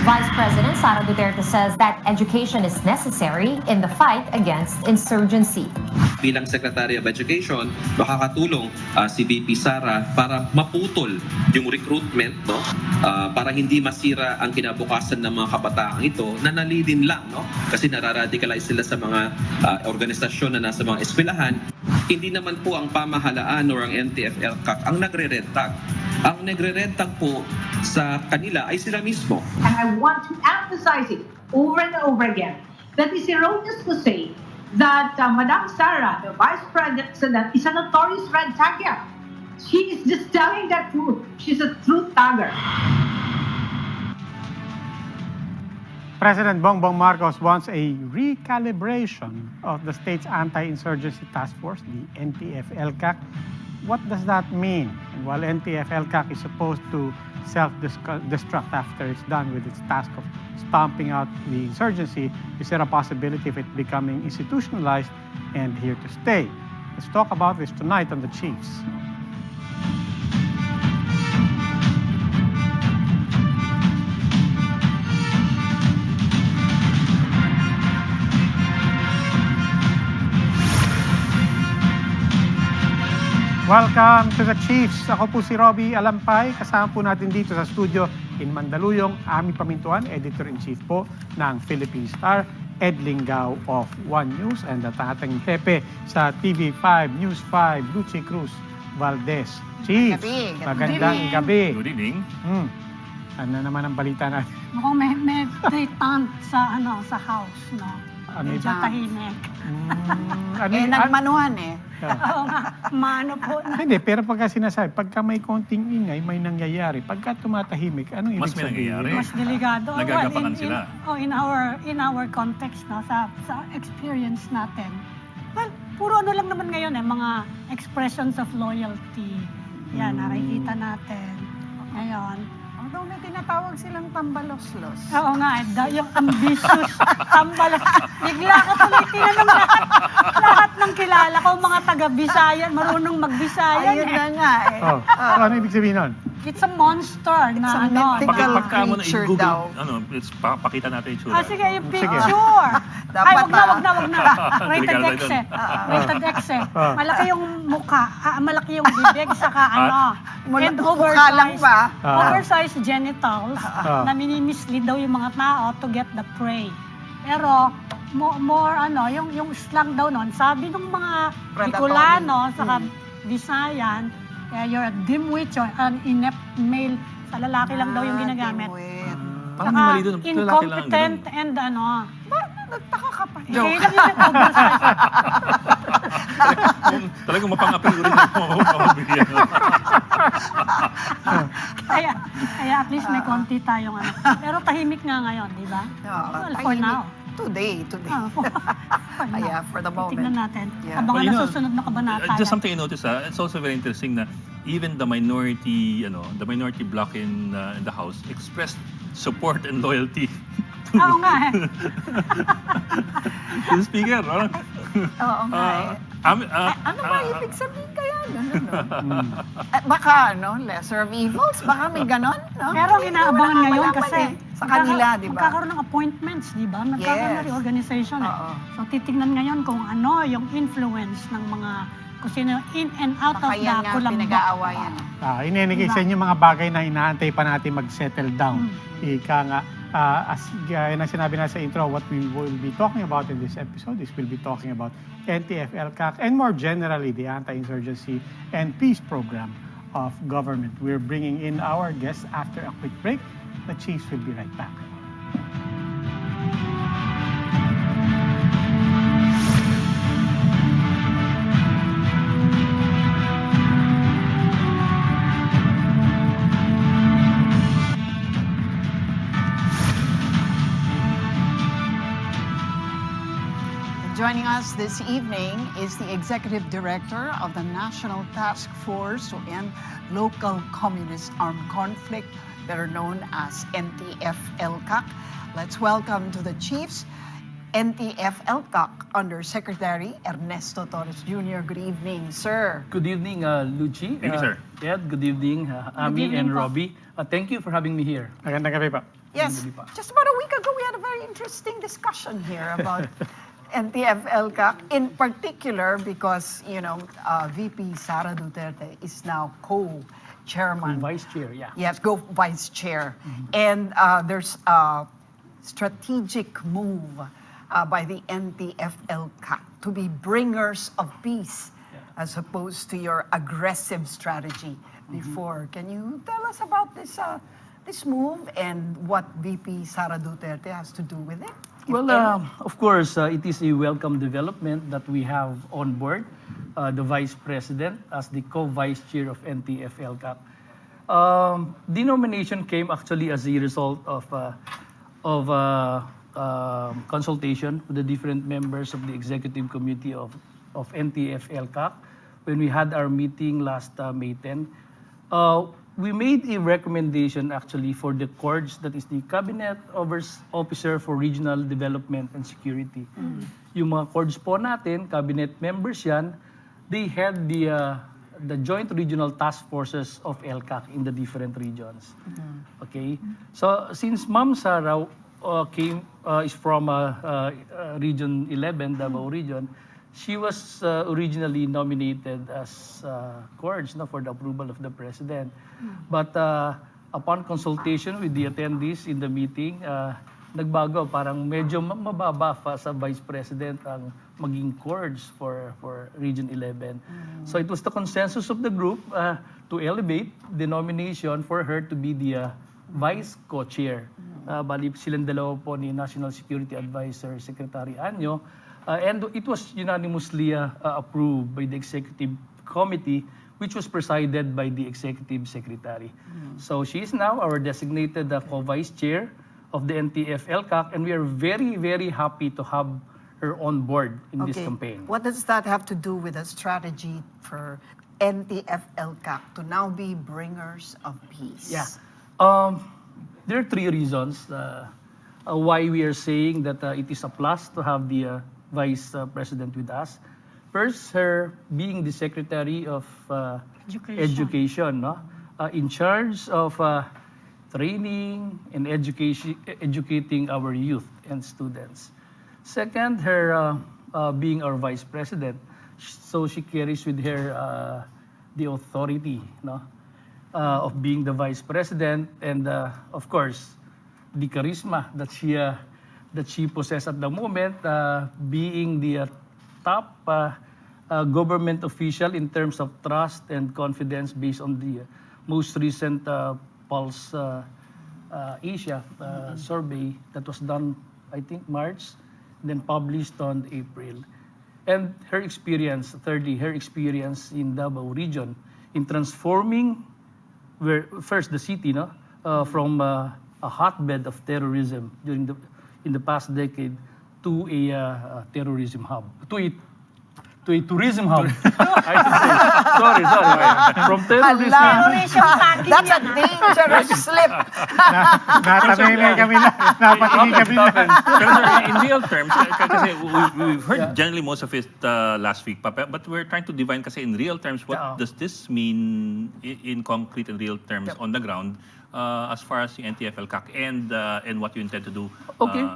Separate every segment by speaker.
Speaker 1: Vice President Sara Duterte says that education is necessary in the fight against insurgency.
Speaker 2: Bilang Secretary of Education, makakatulong si VP Sara para maputol yung recruitment, no? Para hindi masira ang kinabukasan ng mga kabataang ito na nalilin lang, no? Kasi nararadicalize sila sa mga organisasyon na nasa mga eskwelahan. Hindi naman po ang pamahalaan o ang NTF-ELCAC ang nagre-red tag. Ang nagre-red tag po sa kanila ay sila mismo.
Speaker 3: And I want to emphasize it over and over again that it's erroneous to say that Madam Sara, the Vice President, is a notorious red tagger. She is just telling the truth. She's a truth tagger.
Speaker 4: President Bongbong Marcos wants a recalibration of the state's anti-insurgency task force, the NTF-ELCAC. What does that mean? And while NTF-ELCAC is supposed to self-destruct after it's done with its task of stomping out the insurgency, is there a possibility of it becoming institutionalized and here to stay? Let's talk about this tonight on the Chiefs. Welcome to the Chiefs. Ako po si Robbie Alampay. Kasama po natin dito sa studio in Mandaluyong, Ami Pamintuan, Editor-in-Chief po ng Philippine Star, Ed Lingao of One News, and at ating hepe sa TV5, News 5, Lucy Cruz Valdez. Chiefs, magandang gabi.
Speaker 5: Good evening.
Speaker 4: Ano naman ang balita natin?
Speaker 6: Mukhang may detente sa house, no? Medyo tahimik.
Speaker 7: Nagmanuhan eh.
Speaker 6: Oo nga, mano po.
Speaker 4: Hindi, pero pagka sinasabi, pagka may konting ingay, may nangyayari. Pagka tumatahimik, anong ibig sabihin?
Speaker 6: Mas delikado.
Speaker 5: Nagagapakan sila.
Speaker 6: In our context, no, sa experience natin. Well, puro ano lang naman ngayon mga expressions of loyalty. Yan, nakikita natin. Ngayon,
Speaker 7: Although may tinatawag silang tambaloslos.
Speaker 6: oo nga, yung ambitious tambalas. Bigla ka tuloy tinanong lahat ng kilala ko, mga taga-Bisayan, marunong mag-Bisayan.
Speaker 7: Ayun na nga eh.
Speaker 4: Ano ibig sabihin nun?
Speaker 6: It's a monster
Speaker 7: It's
Speaker 6: na
Speaker 7: a mythical
Speaker 5: Pagka mo na
Speaker 7: creature
Speaker 5: i-Google,
Speaker 7: daw.
Speaker 5: pakita natin yung tsura.
Speaker 6: Sige, yung picture. Ay, wag na. Rated X eh. Rated X eh. Malaki yung mukha, malaki yung bibig, saka and
Speaker 7: Mukha lang pa.
Speaker 6: oversized genitals na minimislead daw yung mga tao to get the prey. Pero, more yung slang daw nun, sabi ng mga Bicolano, saka Visayan, you're a dimwit, you're an inept male. Sa lalaki lang daw yung ginagamit.
Speaker 5: Parang mali doon.
Speaker 6: Incompetent and
Speaker 7: Nagtaka ka pa.
Speaker 6: Joke. Oversized.
Speaker 5: Talagang mapang-apil rin ang mabibigyan.
Speaker 6: Kaya at least may konti tayong Pero tahimik nga ngayon, di ba? Well, for now.
Speaker 7: Today. For the moment.
Speaker 6: Tignan natin.
Speaker 7: Yeah.
Speaker 6: Abangan na susunod na kabanata.
Speaker 5: Just something I noticed, it's also very interesting na even the minority bloc in the House expressed support and loyalty.
Speaker 6: Oo nga
Speaker 5: To the Speaker, no?
Speaker 7: Oo nga ano ba ibig sabihin kaya? Baka, lesser of evils? Baka may ganon, no?
Speaker 6: Pero inaabangan ngayon kasi
Speaker 7: sa kanila, di ba?
Speaker 6: magkakaroon ng appointments, di ba? Magkakaroon ng reorganization So titignan ngayon kung ano yung influence ng mga kung sino in and out of the kulambak.
Speaker 7: Pinag-aawayan.
Speaker 4: Ininigay sa inyo mga bagay na inaantay pa natin mag-settle down. Ika nga, as gaya na sinabi na sa intro, what we will be talking about in this episode is we'll be talking about NTF-ELCAC and more generally the anti-insurgency and peace program of government. We're bringing in our guests after a quick break. The Chiefs will be right back.
Speaker 7: Joining us this evening is the Executive Director of the National Task Force to End Local Communist Armed Conflict, better known as NTF-ELCAC. Let's welcome to the Chiefs, NTF-ELCAC Undersecretary Ernesto Torres Jr. Good evening, sir.
Speaker 8: Good evening, Lucy.
Speaker 5: Thank you, sir.
Speaker 8: Ed, good evening, Ami
Speaker 6: evening
Speaker 8: and
Speaker 6: po.
Speaker 8: Robbie. Thank you for having me here.
Speaker 4: Magandang gabi pa.
Speaker 7: Yes, just about a week ago, we had a very interesting discussion here about NTF-ELCAC, in particular because, VP Sara Duterte is now co-chairman.
Speaker 8: Vice chair, yeah.
Speaker 7: Yes, vice chair. And there's a strategic move by the NTF-ELCAC to be bringers of peace, as opposed to your aggressive strategy before. Can you tell us about this move and what VP Sara Duterte has to do with it?
Speaker 8: Well, of course, it is a welcome development that we have on board the Vice President as the co-Vice Chair of NTF-ELCAC. The nomination came actually as a result of consultation with the different members of the Executive Committee of NTF-ELCAC when we had our meeting last May 10. We made a recommendation actually for the CORDS, that is the Cabinet Officer for Regional Development and Security. Yung mga CORDS po natin, cabinet members yan, they had the joint regional task forces of ELCAC in the different regions. Okay? So since Ma'am Sara is from Region 11, Davao Region, she was originally nominated as CORDS for the approval of the President. But upon consultation with the attendees in the meeting, nagbago, parang medyo mababa pa sa Vice President ang maging CORDS for Region 11. So it was the consensus of the group to elevate the nomination for her to be the Vice Co-Chair. Bali silang dalawa po ni National Security Advisor Secretary Anyo. And it was unanimously approved by the Executive Committee, which was presided by the Executive Secretary. So she is now our designated co-vice chair of the NTF-ELCAC, and we are very, very happy to have her on board in this campaign.
Speaker 7: What does that have to do with the strategy for NTF-ELCAC to now be bringers of peace?
Speaker 8: Yeah. There are three reasons why we are saying that it is a plus to have the Vice President with us. First, her being the Secretary of Education, in charge of training and educating our youth and students. Second, her being our Vice President, so she carries with her the authority of being the Vice President, and of course, the charisma that she possesses at the moment, being the top government official in terms of trust and confidence based on the most recent Pulse Asia survey that was done, I think, March, then published on April. And her experience, thirdly, her experience in Davao region in transforming first the city from a hotbed of terrorism in the past decade to a terrorism hub, to a tourism hub. I should say. Sorry. From terrorism.
Speaker 7: That's a dangerous slip.
Speaker 4: Natanay kami na. Napatingin kami na.
Speaker 5: Pero sir, in real terms, kasi we've heard generally most of it last week, but we're trying to divine kasi in real terms, what does this mean in concrete and real terms on the ground as far as the NTF-ELCAC and what you intend to do?
Speaker 8: Okay.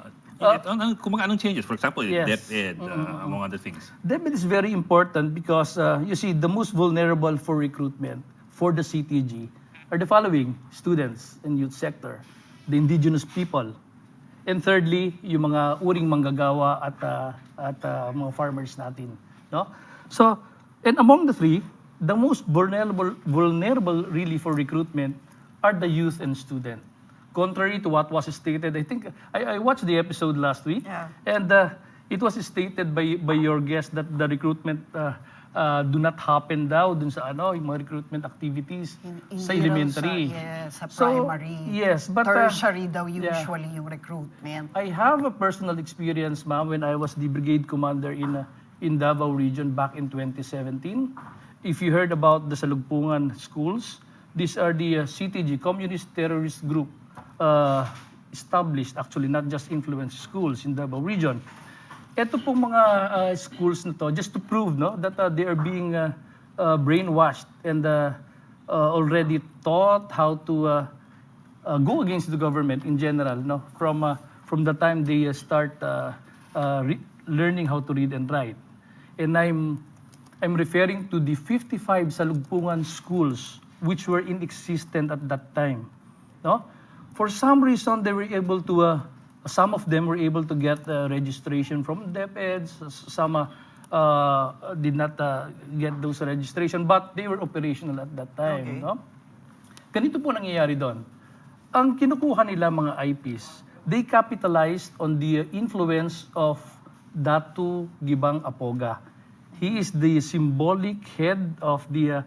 Speaker 5: Kung anong changes, for example,
Speaker 8: Yes.
Speaker 5: DepEd, among other things.
Speaker 8: DepEd is very important because, you see, the most vulnerable for recruitment for the CTG are the following: students and youth sector, the indigenous people, and thirdly, yung mga uring manggagawa at mga farmers natin. So, and among the three, the most vulnerable really for recruitment are the youth and student. Contrary to what was stated, I think I watched the episode last week, and it was stated by your guest that the recruitment do not happen daw dun sa yung mga recruitment activities sa elementary.
Speaker 7: Sa primary.
Speaker 8: Yes, but
Speaker 7: tertiary daw usually yung recruitment.
Speaker 8: I have a personal experience, ma'am, when I was the brigade commander in Davao region back in 2017. If you heard about the Salugpungan schools, these are the CTG, Communist Terrorist Group, established, actually not just influence schools in Davao region. Ito pong mga schools na to, just to prove that they are being brainwashed and already taught how to go against the government in general, no? From the time they start learning how to read and write. And I'm referring to the 55 salugpungan schools which were inexistent at that time, no? For some reason, they were able to, some of them were able to get registration from DepEd, some did not get those registration, but they were operational at that time.
Speaker 7: Okay.
Speaker 8: No? Ganito po nangyayari doon. Ang kinukuha nila mga IPs, they capitalized on the influence of Datu Gibang Apoga. He is the symbolic head of the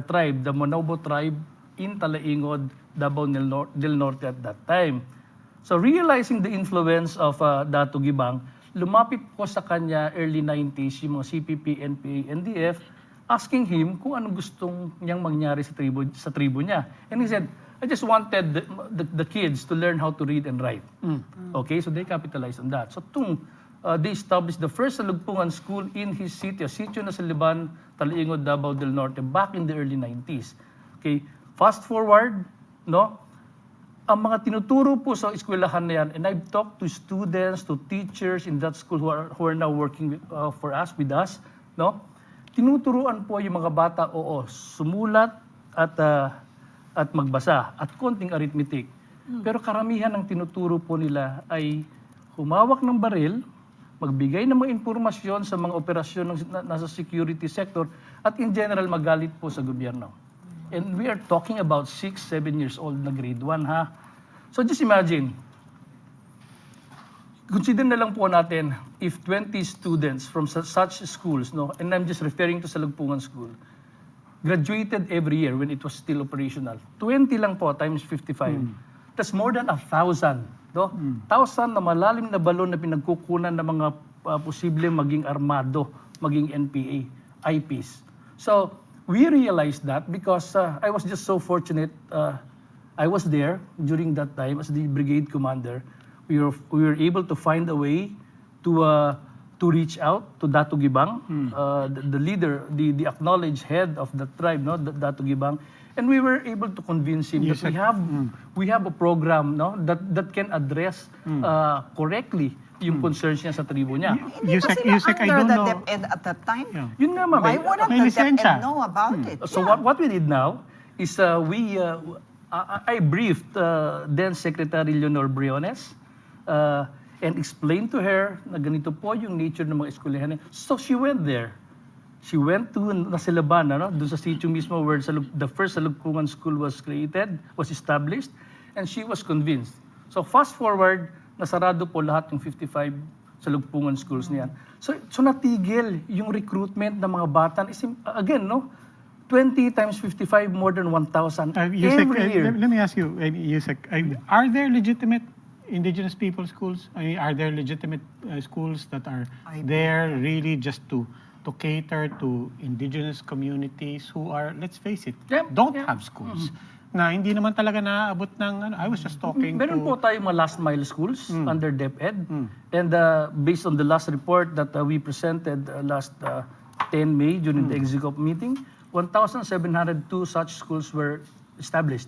Speaker 8: tribe, the Monobo tribe in Talaingod, Davao del Norte at that time. So realizing the influence of Datu Gibang, lumapit po sa kanya early 90s yung mga CPP, NPA, NDF, asking him kung anong gustong niyang mangyari sa tribo niya. And he said, I just wanted the kids to learn how to read and write. Okay, so they capitalized on that. So they established the first salugpungan school in his city, Sitio Nasaliban, Talaingod, Davao del Norte, back in the early 90s. Okay, fast forward, no? Ang mga tinuturo po sa eskwelahan na yan, and I've talked to students, to teachers in that school who are now working with us, no? Tinuturuan po yung mga bata, sumulat at magbasa at konting arithmetic. Pero karamihan ng tinuturo po nila ay humawak ng baril, magbigay ng mga impormasyon sa mga operasyon ng nasa security sector, at in general magalit po sa gobyerno. And we are talking about 6, 7 years old na grade 1, ha? So just imagine, consider na lang po natin if 20 students from such schools, no, and I'm just referring to Salugpungan School, graduated every year when it was still operational. 20 lang po times 55. That's more than 1,000. No? 1,000 na malalim na balon na pinagkukunan ng mga posible maging armado, maging NPA, IPs. So, we realized that because I was just so fortunate. I was there during that time as the brigade commander. We were able to find a way to reach out to Datu Gibang, the leader, the acknowledged head of the tribe, no, Datu Gibang, and we were able to convince him that we have a program, no, that can address correctly yung concerns niya sa tribo niya.
Speaker 7: Hindi ba sila under the DepEd at that time?
Speaker 4: Yeah.
Speaker 8: Yun nga, ma'am.
Speaker 7: Why wouldn't the DepEd know about it?
Speaker 8: So what we did now is I briefed then Secretary Leonor Briones and explained to her na ganito po yung nature ng mga eskwelahan. So she went there. She went to Nasilaban, no? Doon sa sitio mismo where the first Salugpungan School was established, and she was convinced. So fast forward, nasarado po lahat ng 55 Salugpungan schools niyan. So natigil yung recruitment ng mga bata. Again, no? 20 times 55, more than 1,000 every year.
Speaker 4: Let me ask you, Yusek, are there legitimate indigenous people schools? I mean, are there legitimate schools that are there really just to cater to indigenous communities who are, let's face it, don't have schools? Na hindi naman talaga naaabot ng, I was just talking
Speaker 8: Meron po tayong mga last mile schools under DepEd. And based on the last report that we presented last 10 May during the executive meeting, 1,702 such schools were established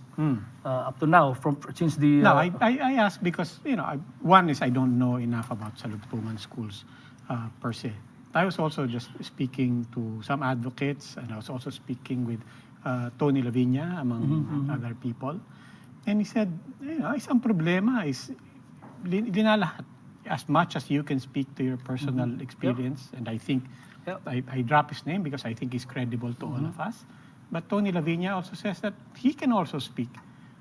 Speaker 8: up to now since the...
Speaker 4: No, I asked because, one is I don't know enough about Salugpungan schools per se. I was also just speaking to some advocates, and I was also speaking with Tony Lavinia, among other people. And he said, isang problema is linalahat. As much as you can speak to your personal experience, and I think I drop his name because I think he's credible to all of us. But Tony Lavinia also says that he can also speak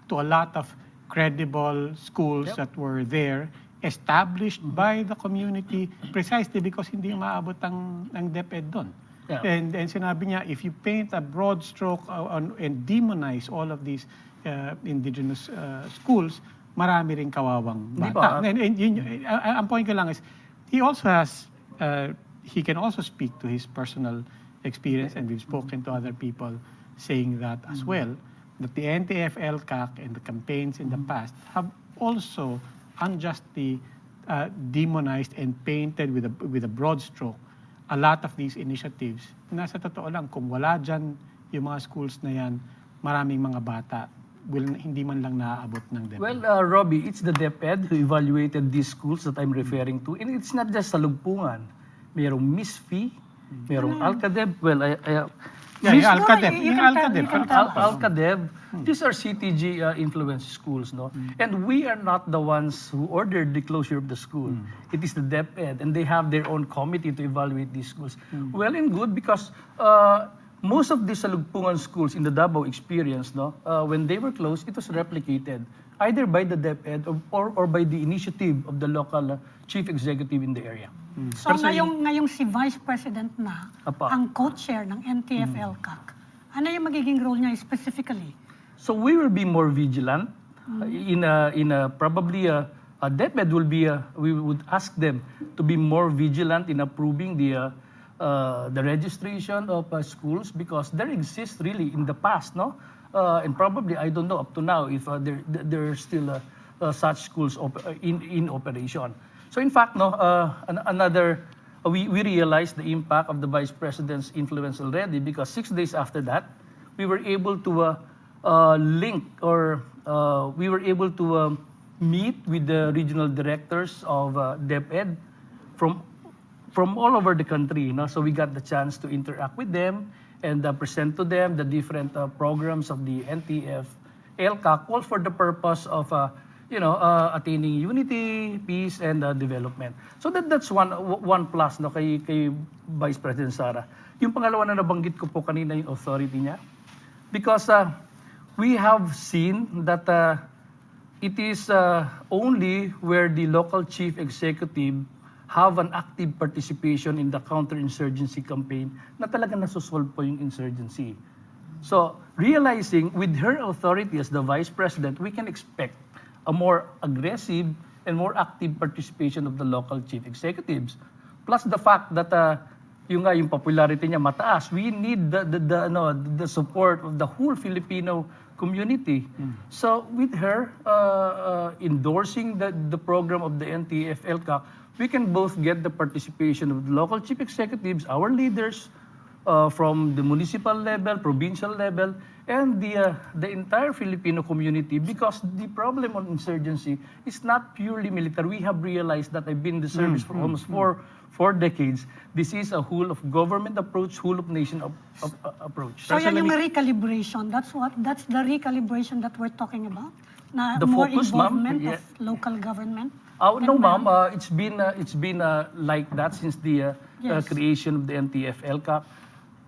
Speaker 4: to a lot of credible schools that were there, established by the community precisely because hindi maabot ng DepEd doon. Yeah. And sinabi niya, if you paint a broad stroke and demonize all of these indigenous schools, marami rin kawawang bata. Ang point ko lang is, he also has, he can also speak to his personal experience, and we've spoken to other people saying that as well, that the NTF-LCAC and the campaigns in the past have also unjustly demonized and painted with a broad stroke a lot of these initiatives. Nasa totoo lang, kung wala dyan yung mga schools na yan, maraming mga bata hindi man lang naaabot ng DepEd?
Speaker 8: Well, Robbie, it's the DepEd who evaluated these schools that I'm referring to. And it's not just sa Lugpungan. Merong MISFI, merong Alcadeb. Well,
Speaker 4: Yeah, yung Alcadeb.
Speaker 6: You
Speaker 4: Yung
Speaker 6: can
Speaker 4: Alcadeb.
Speaker 6: tell us.
Speaker 8: Alcadeb, these are CTG influenced schools, no? And we are not the ones who ordered the closure of the school. It is the DepEd, and they have their own committee to evaluate these schools. Well and good, because most of these Salugpungan schools in the Davao experience, no, when they were closed, it was replicated either by the DepEd or by the initiative of the local chief executive in the area.
Speaker 6: So ngayong si Vice President na
Speaker 8: Apa.
Speaker 6: ang co-chair ng NTF-ELCAC, ano yung magiging role niya specifically?
Speaker 8: So we will be more vigilant. Probably a DepEd will be. We would ask them to be more vigilant in approving the registration of schools, because there exists really in the past, no, and probably I don't know up to now if there are still such schools in operation. So in fact, no, we realized the impact of the Vice President's influence already, because 6 days after that, we were able to meet with the regional directors of DepEd from all over the country. No? So we got the chance to interact with them and present to them the different programs of the NTF-ELCAC, all for the purpose of attaining unity, peace, and development. So that's one plus, no, kay Vice President Sara. Yung pangalawa na nabanggit ko po kanina, yung authority niya, because we have seen that it is only where the local chief executive have an active participation in the counterinsurgency campaign na talaga nasusolve po yung insurgency. So, realizing with her authority as the Vice President, we can expect a more aggressive and more active participation of the local chief executives. Plus the fact that yung popularity niya mataas, we need the support of the whole Filipino community. So with her endorsing the program of the NTF-ELCAC, we can both get the participation of the local chief executives, our leaders, from the municipal level, provincial level, and the entire Filipino community, because the problem on insurgency is not purely military. We have realized that. I've been in the service for almost four decades. This is a whole of government approach, whole of nation approach.
Speaker 6: So yan yung recalibration. That's the recalibration that we're talking about. Na
Speaker 8: The
Speaker 6: more
Speaker 8: focus, ma'am,
Speaker 6: involvement
Speaker 8: yeah.
Speaker 6: of local government.
Speaker 8: No, ma'am. It's been like that since the
Speaker 6: Yes.
Speaker 8: creation of the NTF-ELCAC.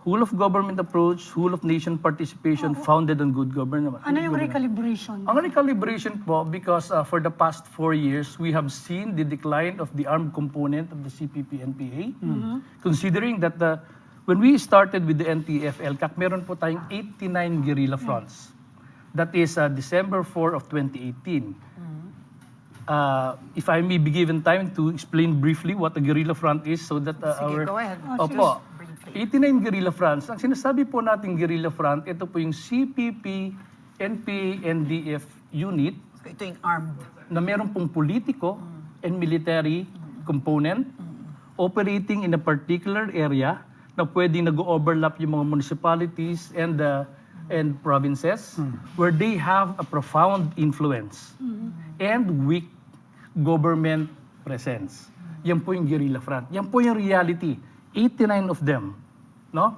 Speaker 8: Whole of government approach, whole of nation participation, founded on good government.
Speaker 6: Ano yung recalibration?
Speaker 8: Ang recalibration po, because for the past 4 years, we have seen the decline of the armed component of the CPP-NPA. Considering that when we started with the NTF-ELCAC, meron po tayong 89 guerrilla fronts. That is December 4 of 2018. If I may be given time to explain briefly what a guerrilla front is, so that
Speaker 7: Sige, go ahead.
Speaker 8: Opo. 89 guerrilla fronts. Ang sinasabi po nating guerrilla front, ito po yung CPP, NPA, NDF unit
Speaker 7: So ito yung armed.
Speaker 8: na meron pong politiko and military component operating in a particular area na pwedeng nag-overlap yung mga municipalities and provinces where they have a profound influence and weak government presence. Yan po yung guerrilla front. Yan po yung reality. 89 of them. No?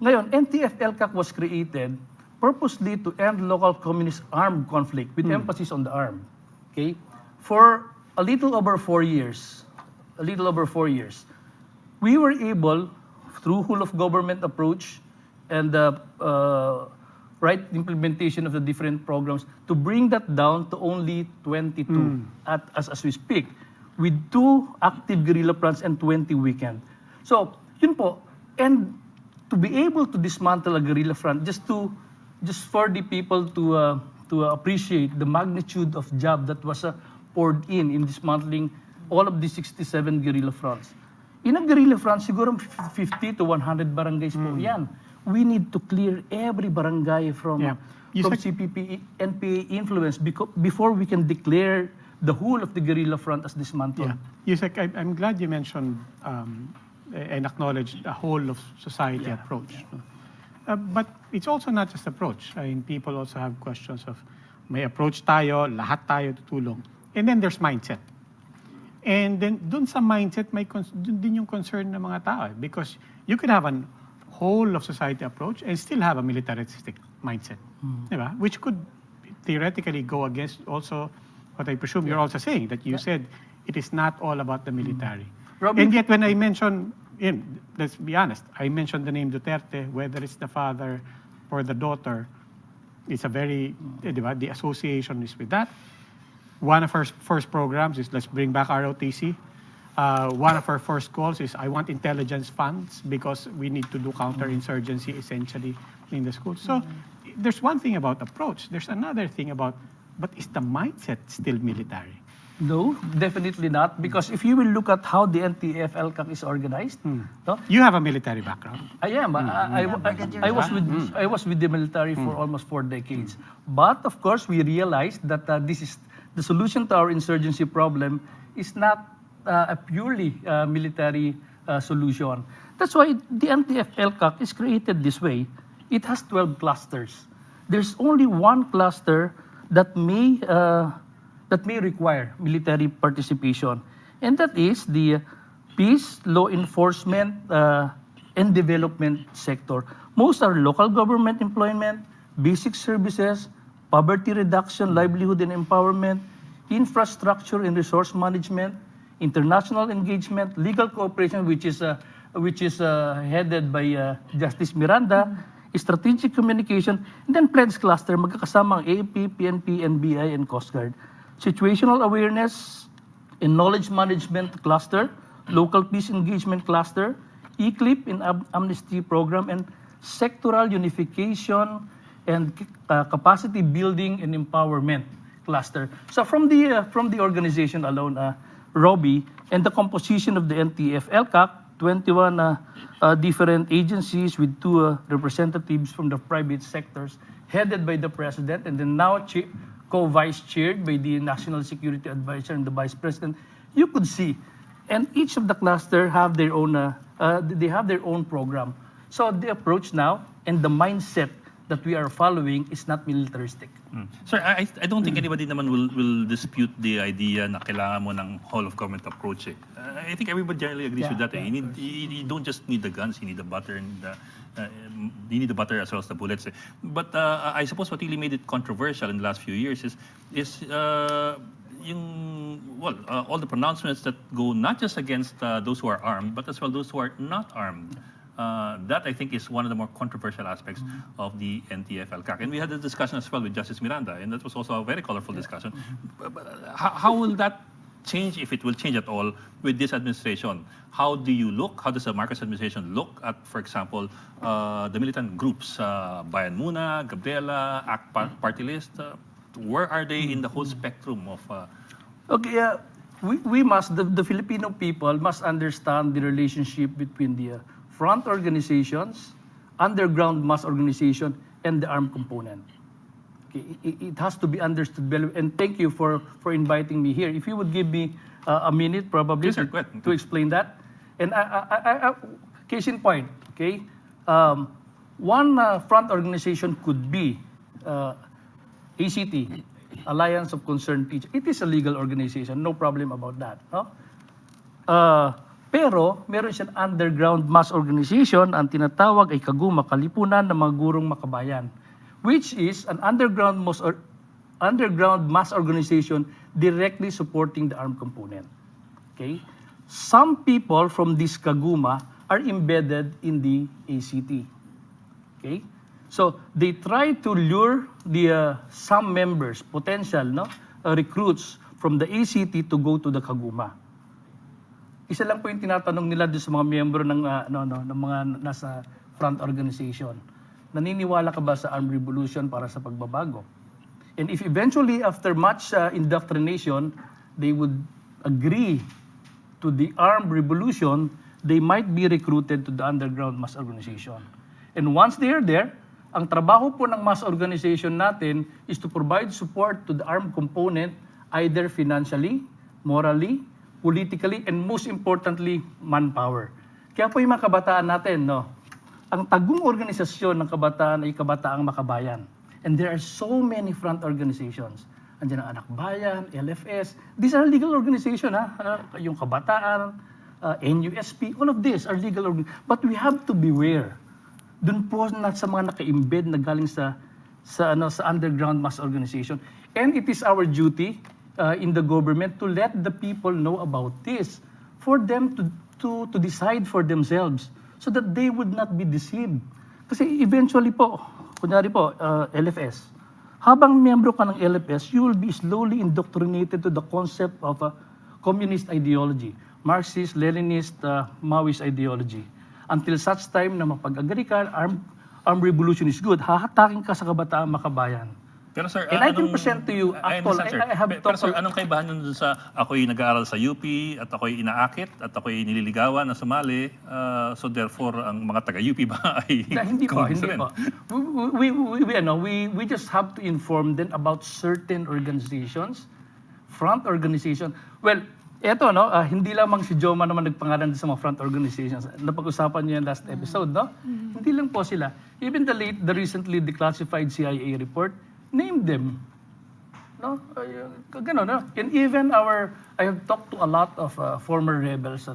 Speaker 8: Ngayon, NTF-ELCAC was created purposely to end local communist armed conflict with emphasis on the armed. Okay? For a little over 4 years, we were able, through whole of government approach and the right implementation of the different programs, to bring that down to only 22 as we speak, with 2 active guerrilla fronts and 20 weekend. So, yun po. And to be able to dismantle a guerrilla front, just for the people to appreciate the magnitude of job that was poured in dismantling all of the 67 guerrilla fronts. In a guerrilla front, siguro 50 to 100 barangays po yan. We need to clear every barangay from CPP, NPA influence before we can declare the whole of the guerrilla front as dismantled.
Speaker 4: Yusek, I'm glad you mentioned and acknowledged a whole of society approach. But it's also not just approach. I mean, people also have questions of may approach tayo, lahat tayo tutulong. And then there's mindset. And then dun sa mindset, dun din yung concern ng mga tao. Because you could have a whole of society approach and still have a militaristic mindset. Diba? Which could theoretically go against also what I presume you're also saying, that you said it is not all about the military. And yet when I mention, let's be honest, I mentioned the name Duterte, whether it's the father or the daughter, it's a very, the association is with that. One of our first programs is let's bring back ROTC. One of our first calls is I want intelligence funds because we need to do counterinsurgency essentially in the schools. So there's one thing about approach. There's another thing about, but is the mindset still military?
Speaker 8: No, definitely not. Because if you will look at how the NTF-ELCAC is organized, no?
Speaker 4: You have a military background.
Speaker 8: I am. I was with the military for almost 4 decades. But of course, we realized that this is the solution to our insurgency problem is not a purely military solution. That's why the NTF-ELCAC is created this way. It has 12 clusters. There's only one cluster that may require military participation, and that is the peace, law enforcement, and development sector. Most are local government employment, basic services, poverty reduction, livelihood and empowerment, infrastructure and resource management, international engagement, legal cooperation, which is headed by Justice Miranda, strategic communication, and then pledge cluster, magkakasama ang AFP, PNP, NBI, and Coast Guard. Situational awareness and knowledge management cluster, local peace engagement cluster, ECLIP in amnesty program, and sectoral unification and capacity building and empowerment cluster. So from the organization alone, Robbie, and the composition of the NTF-ELCAC, 21 different agencies with 2 representatives from the private sectors, headed by the president, and then now co-vice chaired by the National Security Advisor and the Vice President. You could see, and each of the cluster have their own. They have their own program. So the approach now and the mindset that we are following is not militaristic.
Speaker 5: Sir, I don't think anybody naman will dispute the idea na kailangan mo ng whole of government approach. I think everybody generally agrees with that. You don't just need the guns, you need the butter and you need the butter as well as the bullets. But I suppose what really made it controversial in the last few years is all the pronouncements that go not just against those who are armed, but as well those who are not armed. That I think is one of the more controversial aspects of the NTF-ELCAC. And we had a discussion as well with Justice Miranda, and that was also a very colorful discussion. How will that change, if it will change at all, with this administration? How does the Marcos administration look at, for example, the militant groups, Bayan Muna, Gabriela, ACT Party List? Where are they in the whole spectrum of...
Speaker 8: We must, the Filipino people must understand the relationship between the front organizations, underground mass organization, and the armed component. Okay, it has to be understood well, and thank you for inviting me here. If you would give me a minute, probably,
Speaker 5: Yes, sir,
Speaker 8: to explain that. And case in point, okay, one front organization could be ACT, Alliance of Concerned Teachers. It is a legal organization, no problem about that. No? Pero meron siyang underground mass organization, ang tinatawag ay Kaguma, Kalipunan ng mga Gurong Makabayan, which is an underground mass organization directly supporting the armed component. Okay? Some people from this Kaguma are embedded in the ACT. Okay? So they try to lure some members, potential recruits from the ACT to go to the Kaguma. Isa lang po yung tinatanong nila doon sa mga miyembro ng mga nasa front organization. Naniniwala ka ba sa armed revolution para sa pagbabago? And if eventually, after much indoctrination, they would agree to the armed revolution, they might be recruited to the underground mass organization. And once they are there, ang trabaho po ng mass organization natin is to provide support to the armed component, either financially, morally, politically, and most importantly, manpower. Kaya po yung mga kabataan natin, ang tagong organisasyon ng kabataan ay Kabataang Makabayan. And there are so many front organizations. Andiyan ang Anak Bayan, LFS. These are legal organizations, yung Kabataan, NUSP, all of these are legal organizations. But we have to beware. Doon po sa mga naka-embed na galing sa underground mass organization. And it is our duty in the government to let the people know about this, for them to decide for themselves, so that they would not be deceived. Kasi eventually po, kunyari po, LFS, habang miyembro ka ng LFS, you will be slowly indoctrinated to the concept of a communist ideology, Marxist, Leninist, Maoist ideology. Until such time na mapag-agree ka, armed revolution is good, hahatakin ka sa kabataan makabayan.
Speaker 5: Pero sir,
Speaker 8: And I can present to you, I have
Speaker 5: Pero sir, anong kaibahan nun dun sa ako'y nag-aaral sa UP at ako'y inaakit at ako'y nililigawan na sumali, so therefore ang mga taga-UP ba ay
Speaker 8: Hindi po.
Speaker 5: rin?
Speaker 8: We just have to inform them about certain organizations, front organization. Well, eto, hindi lamang si Joma naman nagpangalan sa mga front organizations. Napag-usapan niyo yan last episode, no? Hindi lang po sila. Even the recently declassified CIA report named them. No? Ganun, no? And even I have talked to a lot of former rebels,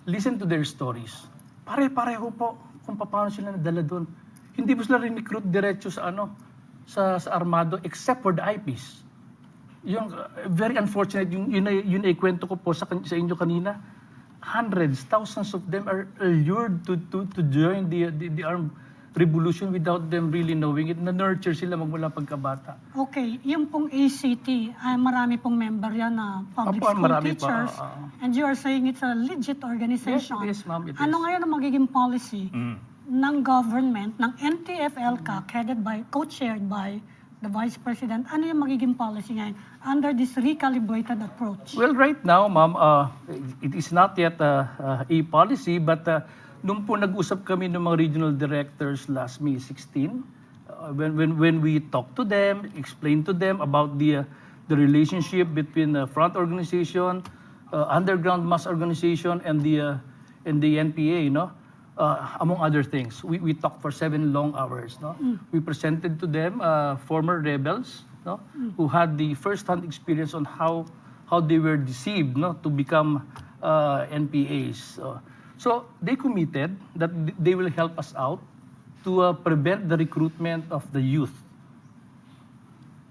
Speaker 8: listen to their stories. Pare-pareho po kung paano sila nadala doon. Hindi po sila recruit diretso sa armado except for the IPs. Yung very unfortunate, yun ay kwento ko po sa inyo kanina. Hundreds, thousands of them are lured to join the armed revolution without them really knowing it. Na-nurture sila magmula pagkabata.
Speaker 6: Okay, yung pong ACT, marami pong member yan na public school teachers. And you are saying it's a legit organization.
Speaker 8: Yes, ma'am, it is.
Speaker 6: Ano ngayon ang magiging policy ng government, ng NTF-ELCAC, co-chaired by the Vice President? Ano yung magiging policy ngayon under this recalibrated approach?
Speaker 8: Well, right now, ma'am, it is not yet a policy, but nung po nag-usap kami ng mga regional directors last May 16, when we talked to them, explained to them about the relationship between the front organization, underground mass organization, and the NPA, among other things. We talked for 7 long hours. We presented to them former rebels who had the first-hand experience on how they were deceived to become NPAs. So they committed that they will help us out to prevent the recruitment of the youth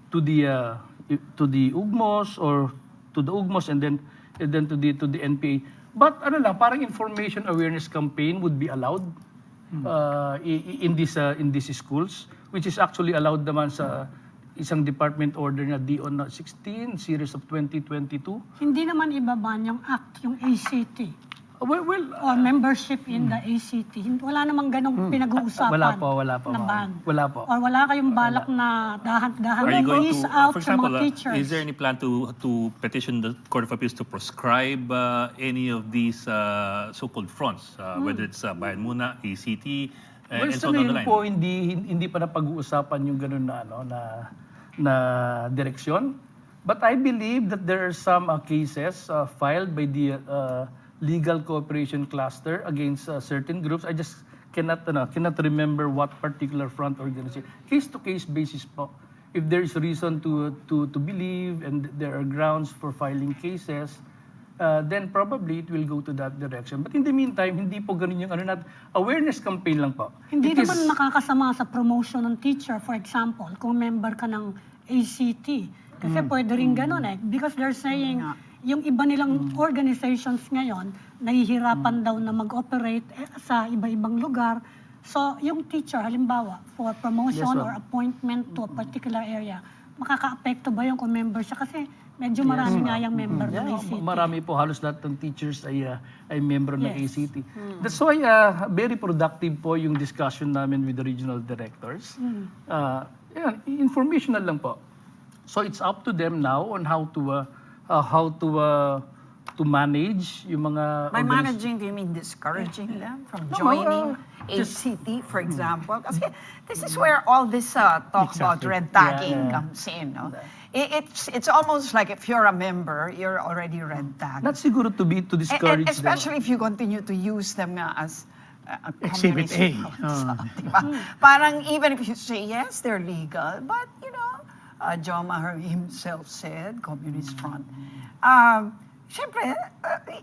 Speaker 8: to the UGMOS or to the UGMOS and then to the NPA. But parang information awareness campaign would be allowed in these schools, which is actually allowed naman sa isang department order na DO 16 series of 2022.
Speaker 6: Hindi naman ibaban yung act, yung ACT.
Speaker 8: Or
Speaker 6: membership in the ACT. Wala namang ganong pinag-uusapan.
Speaker 8: Wala po.
Speaker 6: Na ban.
Speaker 8: Wala po.
Speaker 6: Or wala kayong balak na dahan-dahan
Speaker 5: Are you going
Speaker 6: release
Speaker 5: to,
Speaker 6: out
Speaker 5: for
Speaker 6: sa
Speaker 5: example,
Speaker 6: mga teachers?
Speaker 5: is there any plan to petition the Court of Appeals to proscribe any of these so-called fronts, whether it's Bayan Muna, ACT, and so on the line?
Speaker 8: Po, hindi pa napag-uusapan yung ganun na direksyon. But I believe that there are some cases filed by the legal cooperation cluster against certain groups. I just cannot remember what particular front organization. Case-to-case basis po. If there is reason to believe and there are grounds for filing cases, then probably it will go to that direction. But in the meantime, hindi po ganun yung awareness campaign lang po.
Speaker 6: Hindi naman nakakasama sa promotion ng teacher, for example, kung member ka ng ACT. Kasi pwede rin ganun because they're saying yung iba nilang organizations ngayon, nahihirapan daw na mag-operate sa iba-ibang lugar. So, yung teacher, halimbawa, for promotion or appointment to a particular area, makaka-apekto ba yung kung member siya? Kasi medyo marami nga yung member ng ACT.
Speaker 8: Marami po, halos lahat ng teachers ay member ng ACT. That's why very productive po yung discussion namin with the regional directors. Informational lang po. So, it's up to them now on how to manage yung mga...
Speaker 7: By managing, do you mean discouraging them from joining ACT, for example? Kasi this is where all this talk about red tagging comes in. No? It's almost like if you're a member, you're already red tagged.
Speaker 8: Not siguro to discourage
Speaker 7: and especially if you continue to use them as
Speaker 4: Exhibit A.
Speaker 7: Diba? Parang even if you say yes, they're legal, but Joe Maher himself said, Communist Front. Siyempre,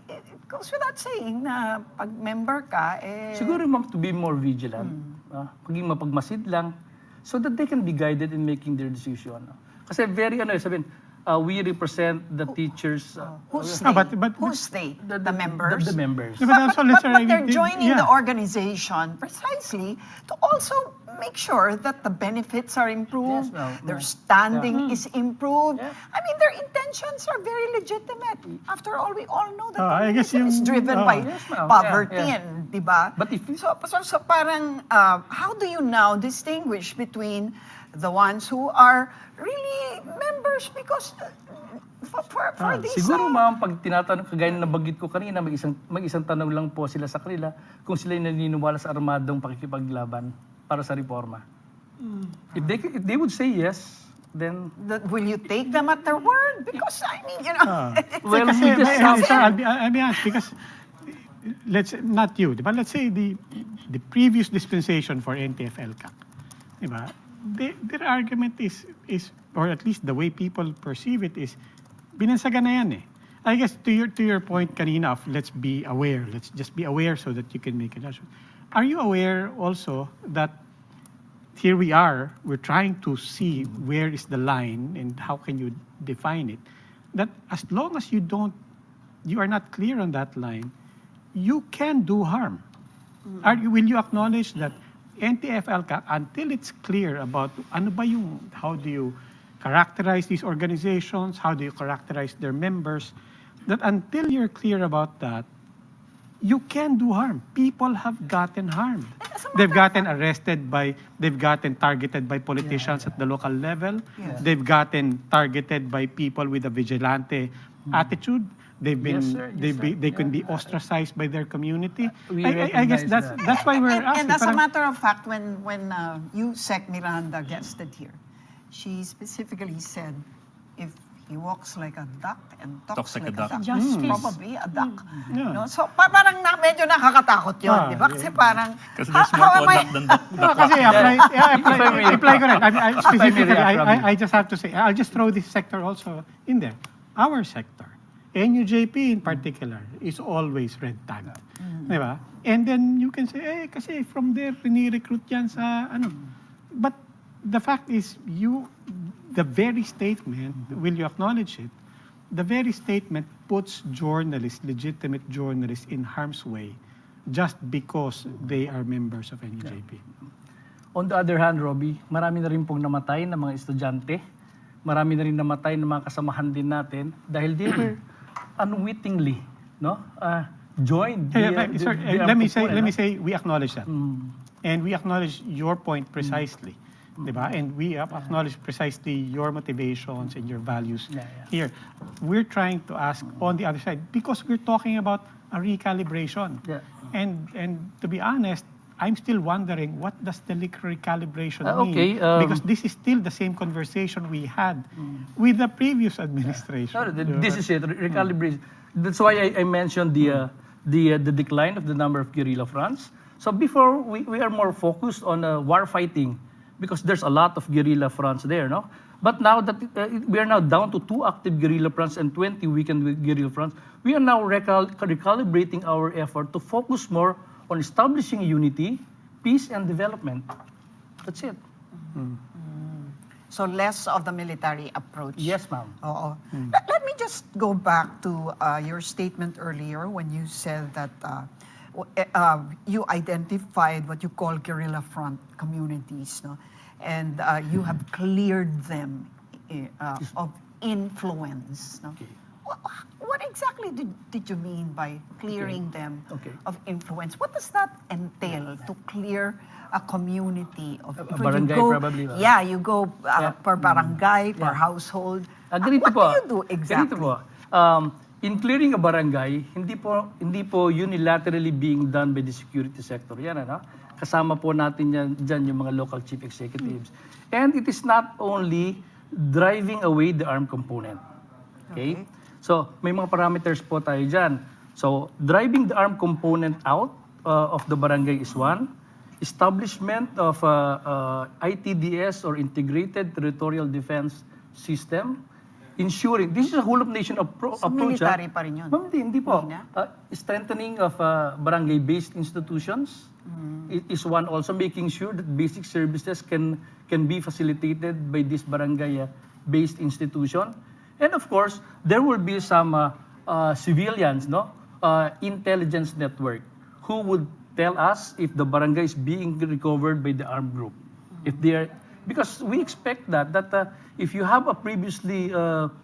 Speaker 7: it goes without saying na pag member ka,
Speaker 8: Siguro, ma'am, to be more vigilant, maging mapagmasid lang, so that they can be guided in making their decision. Kasi very, sabihin, we represent the teachers.
Speaker 7: who's
Speaker 4: No,
Speaker 7: they?
Speaker 4: but-
Speaker 7: Who's they? The members?
Speaker 8: The members.
Speaker 4: Yeah, but also, let's
Speaker 7: But they're
Speaker 4: already-
Speaker 7: joining
Speaker 4: yeah.
Speaker 7: the organization precisely to also make sure that the benefits are improved,
Speaker 8: Yes, ma'am.
Speaker 7: their standing is improved.
Speaker 8: Yeah.
Speaker 7: I mean, their intentions are very legitimate. After all, we all know that
Speaker 4: I guess
Speaker 7: communism is
Speaker 4: yung-
Speaker 7: driven by
Speaker 8: Yes, ma'am.
Speaker 7: poverty
Speaker 8: Yeah, yeah.
Speaker 7: and, di ba?
Speaker 8: But if
Speaker 7: So parang, how do you now distinguish between the ones who are really members because for these...
Speaker 8: siguro, ma'am, pag tinatanong, kagaya na nabanggit ko kanina, may isang tanong lang po sila sa kanila kung sila naniniwala sa armadong pakikipaglaban para sa reforma. If they would say yes, then
Speaker 7: Will you take them at their word? Because, I mean,
Speaker 8: well,
Speaker 4: Kasi,
Speaker 8: we just
Speaker 4: I'll be honest, because not you, but let's say the previous dispensation for NTF-ELCAC, diba? Their argument is, or at least the way people perceive it is, binansagan na yan eh. I guess to your point kanina of let's be aware, let's just be aware so that you can make a judgment. Are you aware also that here we are, we're trying to see where is the line and how can you define it, that as long as you are not clear on that line, you can do harm. Will you acknowledge that NTF-ELCAC, until it's clear about how do you characterize these organizations, how do you characterize their members, that until you're clear about that, you can do harm. People have gotten harmed. They've gotten they've gotten targeted by politicians at the local level.
Speaker 7: Yeah.
Speaker 4: They've gotten targeted by people with a vigilante attitude. They've been,
Speaker 8: Yes, sir. Yes, sir.
Speaker 4: they can be ostracized by their community.
Speaker 8: We
Speaker 4: I guess
Speaker 8: recognize that.
Speaker 4: that's why we're asking.
Speaker 7: And as a
Speaker 4: parang-
Speaker 7: matter of fact, when you, Sec Miranda, guested here, she specifically said, if he walks like a duck and talks like a duck,
Speaker 6: Justice.
Speaker 7: probably a duck.
Speaker 4: Yeah.
Speaker 7: No? So parang medyo nakakatakot yun, di ba? Kasi parang,
Speaker 5: Kasi there's more
Speaker 7: how
Speaker 5: to
Speaker 7: am
Speaker 5: a
Speaker 7: I...
Speaker 5: duck than duck.
Speaker 4: No, kasi apply ko rin. I specifically,
Speaker 8: Robby.
Speaker 4: I just have to say, I'll just throw this sector also in there. Our sector, NUJP in particular, is always red tagged. Di ba? And then you can say, kasi from there, recruit yan sa ano. But the fact is, the very statement, will you acknowledge it? The very statement puts journalists, legitimate journalists, in harm's way just because they are members of NUJP.
Speaker 8: On the other hand, Robbie, marami na rin pong namatay na mga estudyante. Marami na rin namatay na mga kasamahan din natin dahil they were unwittingly, joined.
Speaker 4: Sir, let me say we acknowledge that. And we acknowledge your point precisely. Diba? And we acknowledge precisely your motivations and your values here. We're trying to ask on the other side, because we're talking about a recalibration.
Speaker 8: Yeah.
Speaker 4: And to be honest, I'm still wondering, what does the recalibration mean?
Speaker 8: Okay,
Speaker 4: Because this is still the same conversation we had with the previous administration.
Speaker 8: No, this is it, recalibration. That's why I mentioned the decline of the number of guerrilla fronts. So before, we are more focused on war fighting, because there's a lot of guerrilla fronts there, no? But now that we are now down to 2 active guerrilla fronts and 20 weakened guerrilla fronts, we are now recalibrating our effort to focus more on establishing unity, peace, and development. That's it.
Speaker 7: So less of the military approach.
Speaker 8: Yes, ma'am.
Speaker 7: Oo. Let me just go back to your statement earlier when you said that you identified what you call guerrilla front communities, no? And you have cleared them of influence. No? What exactly did you mean by clearing them of influence? What does that entail, to clear a community of
Speaker 8: barangay, probably, ba?
Speaker 7: Yeah, you go per barangay, per household.
Speaker 8: Ganito
Speaker 7: What
Speaker 8: po.
Speaker 7: do you do exactly?
Speaker 8: Ganito po. In clearing a barangay, hindi po unilaterally being done by the security sector. Yan, ano? Kasama po natin dyan yung mga local chief executives. And it is not only driving away the armed component. Okay? So, may mga parameters po tayo dyan. So, driving the armed component out of the barangay is one. Establishment of ITDS or Integrated Territorial Defense System. Ensuring, this is a whole of nation approach.
Speaker 7: military pa rin yun.
Speaker 8: Ma'am, hindi po.
Speaker 7: Hindi na?
Speaker 8: Strengthening of barangay-based institutions. It is one, also making sure that basic services can be facilitated by this barangay-based institution. And of course, there will be some civilians, no, intelligence network who would tell us if the barangay is being recovered by the armed group. If they are, because we expect that if you have a previously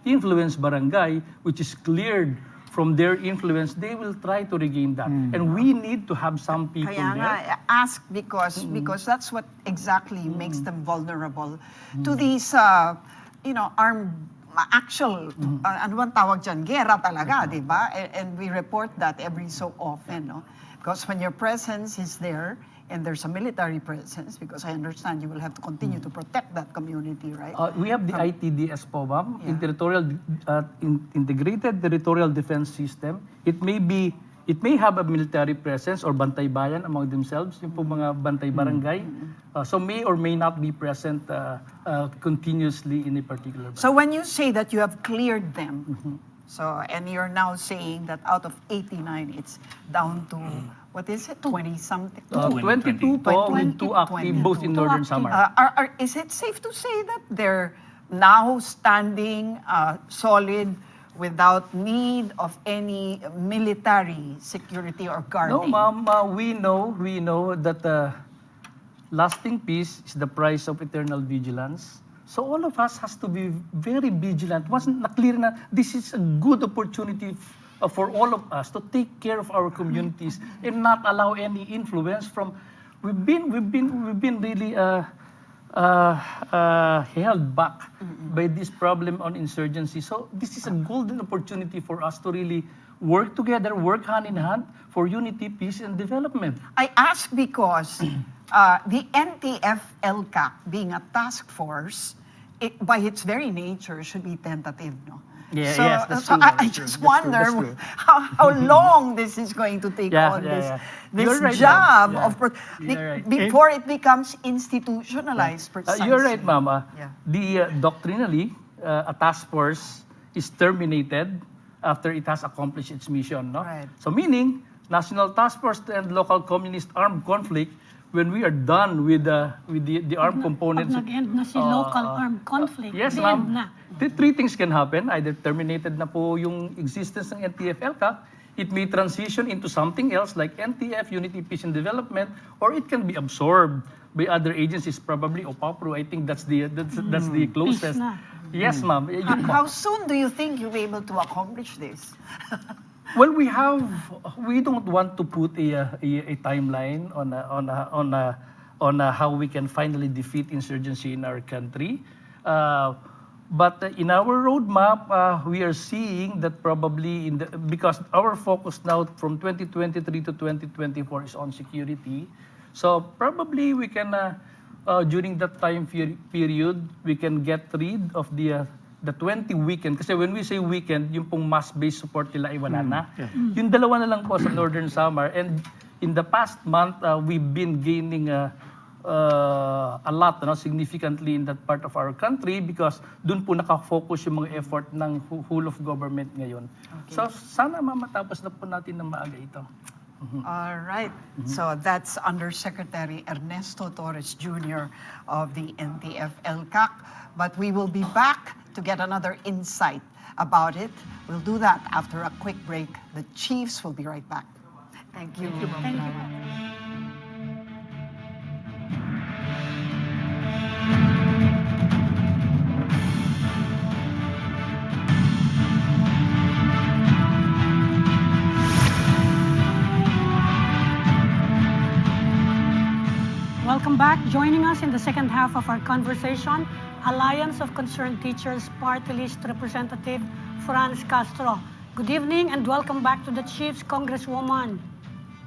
Speaker 8: influenced barangay which is cleared from their influence, they will try to regain that. And we need to have some people
Speaker 7: Kaya nga,
Speaker 8: there.
Speaker 7: ask because that's what exactly makes them vulnerable to these, armed actual, ano bang tawag dyan? Gera talaga, di ba? And we report that every so often, no? Because when your presence is there, and there's a military presence, because I understand you will have to continue to protect that community, right?
Speaker 8: We have the ITDS po, ma'am,
Speaker 7: Yeah.
Speaker 8: Integrated Territorial Defense System. It may have a military presence or bantay bayan among themselves, yung po mga bantay barangay. So may or may not be present continuously in a particular barangay.
Speaker 7: So when you say that you have cleared them, and you're now saying that out of 89, it's down to, what is it, 20-something?
Speaker 8: 22 po, with 2 active, both in Northern Samar.
Speaker 7: Is it safe to say that they're now standing solid without need of any military security or guarding?
Speaker 8: No, ma'am, we know that lasting peace is the price of eternal vigilance. So all of us has to be very vigilant. Once na-clear na, this is a good opportunity for all of us to take care of our communities and not allow any influence from. We've been really held back by this problem on insurgency. So this is a golden opportunity for us to really work together, work hand in hand for unity, peace, and development.
Speaker 7: I ask because the NTF-LCAC, being a task force, by its very nature should be tentative, no?
Speaker 8: Yeah,
Speaker 7: so,
Speaker 8: yes, that's
Speaker 7: so
Speaker 8: true.
Speaker 7: I
Speaker 8: That's
Speaker 7: just
Speaker 8: true. That's true.
Speaker 7: wonder how long this is going to take
Speaker 8: Yeah,
Speaker 7: on
Speaker 8: yeah,
Speaker 7: this
Speaker 8: You're right,
Speaker 7: job
Speaker 8: ma'am.
Speaker 7: of
Speaker 8: You're right.
Speaker 7: before it becomes institutionalized. Precisely.
Speaker 8: You're right, Mama.
Speaker 7: Yeah.
Speaker 8: The doctrinally, a task force is terminated after it has accomplished its mission. No?
Speaker 7: Right.
Speaker 8: So meaning, National Task Force to End Local Communist Armed Conflict, when we are done with the armed components.
Speaker 6: Pag nag-end na si local armed conflict,
Speaker 8: Yes,
Speaker 6: the-end
Speaker 8: ma'am.
Speaker 6: na.
Speaker 8: The three things can happen. Either terminated na po yung existence ng NTF-LCAC, it may transition into something else like NTF, Unity, Peace, and Development, or it can be absorbed by other agencies, probably OPAPRO. I think that's the closest.
Speaker 6: Peace na.
Speaker 8: Yes, ma'am. Yun po.
Speaker 7: How soon do you think you'll be able to accomplish this?
Speaker 8: Well, we don't want to put a timeline on how we can finally defeat insurgency in our country. But in our roadmap, we are seeing that probably because our focus now from 2023 to 2024 is on security. So probably we can, during that time period, we can get rid of the 20 weekend. Kasi when we say weekend, yung pong mass-based support nila ay wala na. Yung dalawa na lang po sa Northern Samar. And in the past month, we've been gaining a lot, significantly in that part of our country because dun po nakafocus yung mga effort ng whole of government ngayon. So sana matapos na po natin ng maaga ito.
Speaker 7: All right. So that's Undersecretary Ernesto Torres Jr. of the NTF-LCAC. But we will be back to get another insight about it. We'll do that after a quick break. The Chiefs will be right back. Thank you.
Speaker 6: Thank you. Welcome back. Joining us in the second half of our conversation, Alliance of Concerned Teachers Party List Representative Franz Castro. Good evening and welcome back to the Chiefs, Congresswoman.